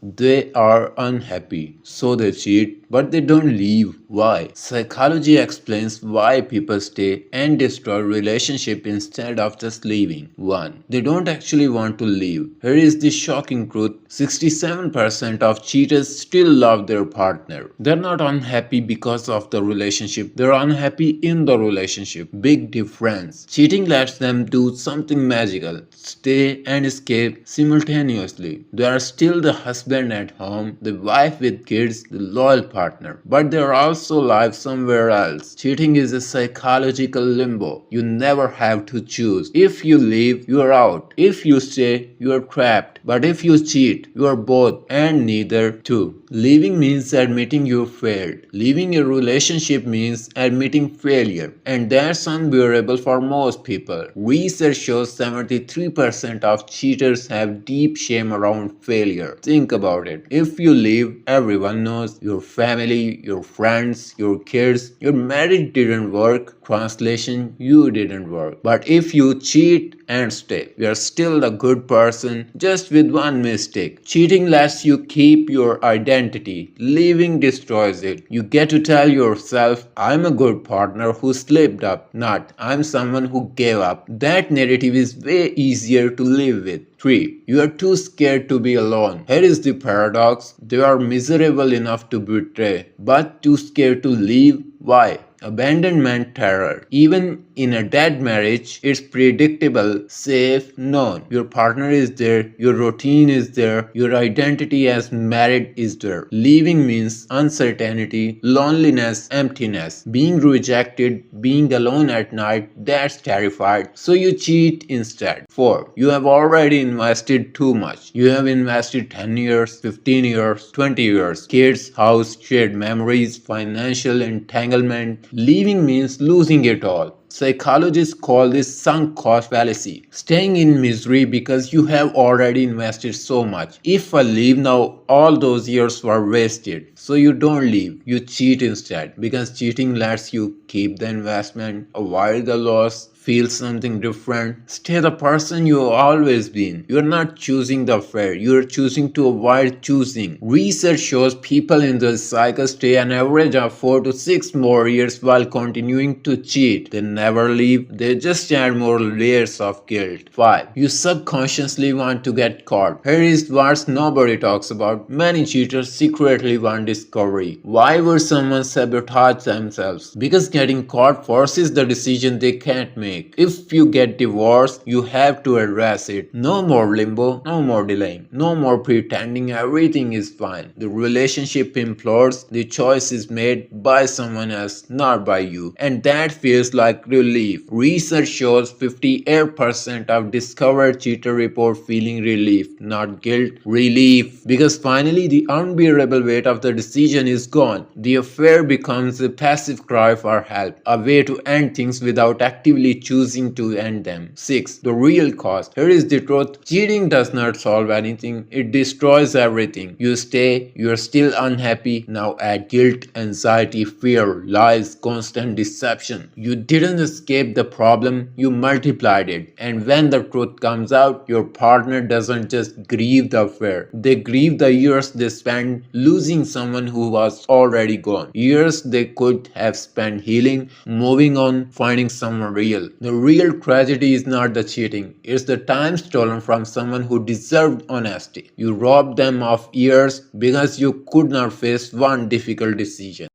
They are unhappy, so they cheat, but they don't leave. Why? Psychology explains why people stay and destroy relationship instead of just leaving. 1. They don't actually want to leave. Here is the shocking truth. 67% of cheaters still love their partner. They're not unhappy because of the relationship. They're unhappy in the relationship. Big difference. Cheating lets them do something magical. Stay and escape simultaneously. They are still the husband at home, the wife with kids, the loyal partner. But they are also live somewhere else. Cheating is a psychological limbo. You never have to choose. If you leave, you are out. If you stay, you are trapped. But if you cheat, you are both and neither too. Leaving means admitting you failed. Leaving a relationship means admitting failure. And that's unbearable for most people. Research shows 73% of cheaters have deep shame around failure. Think about it. If you leave, everyone knows. Your family, your friends, your kids. Your marriage didn't work. Translation, you didn't work. But if you cheat and stay, you are still the good person, just with one mistake. Cheating lets you keep your identity. Leaving destroys it. You get to tell yourself, I'm a good partner who slipped up, not I'm someone who gave up. That narrative is way easier to live with. 3. You are too scared to be alone. Here is the paradox. They are miserable enough to betray, but too scared to leave. Why? Abandonment terror. Even in a dead marriage, it's predictable, safe, known. Your partner is there, your routine is there, your identity as married is there. Leaving means uncertainty, loneliness, emptiness, being rejected, being alone at night, that's terrified. So you cheat instead. 4. You have already invested too much. You have invested 10 years, 15 years, 20 years. Kids, house, shared memories, financial entanglement. Leaving means losing it all. Psychologists call this sunk cost fallacy. Staying in misery because you have already invested so much. If I leave now, all those years were wasted. So you don't leave, you cheat instead. Because cheating lets you keep the investment, avoid the loss, feel something different. Stay the person you have always been. You're not choosing the affair, you're choosing to avoid choosing. Research shows people in this cycle stay an average of 4 to 6 more years while continuing to cheat. They never leave, they just add more layers of guilt. 5. You subconsciously want to get caught. Here is what nobody talks about. Many cheaters secretly want discovery. Why would someone sabotage themselves? Because getting caught forces the decision they can't make. If you get divorced, you have to address it. No more limbo, no more delaying, no more pretending everything is fine. The relationship implodes, the choice is made by someone else, not by you. And that feels like relief. Research shows 58% of discovered cheater report feeling relief, not guilt, relief. Because finally the unbearable weight of the decision is gone. The affair becomes a passive cry for help, a way to end things without actively choosing to end them. 6. The real cost. Here is the truth. Cheating does not solve anything. It destroys everything. You stay, you are still unhappy. Now add guilt, anxiety, fear, lies, constant deception. You didn't escape the problem, you multiplied it. And when the truth comes out, your partner doesn't just grieve the affair. They grieve the years they spent losing someone who was already gone. Years they could have spent healing, moving on, finding someone real. The real tragedy is not the cheating, it's the time stolen from someone who deserved honesty. You robbed them of years because you could not face one difficult decision.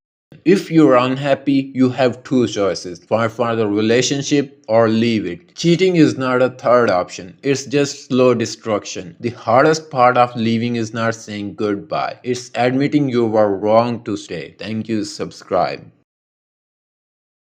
If you are unhappy, you have two choices: fight for the relationship or leave it. Cheating is not a third option, it's just slow destruction. The hardest part of leaving is not saying goodbye, it's admitting you were wrong to stay. Thank you, subscribe.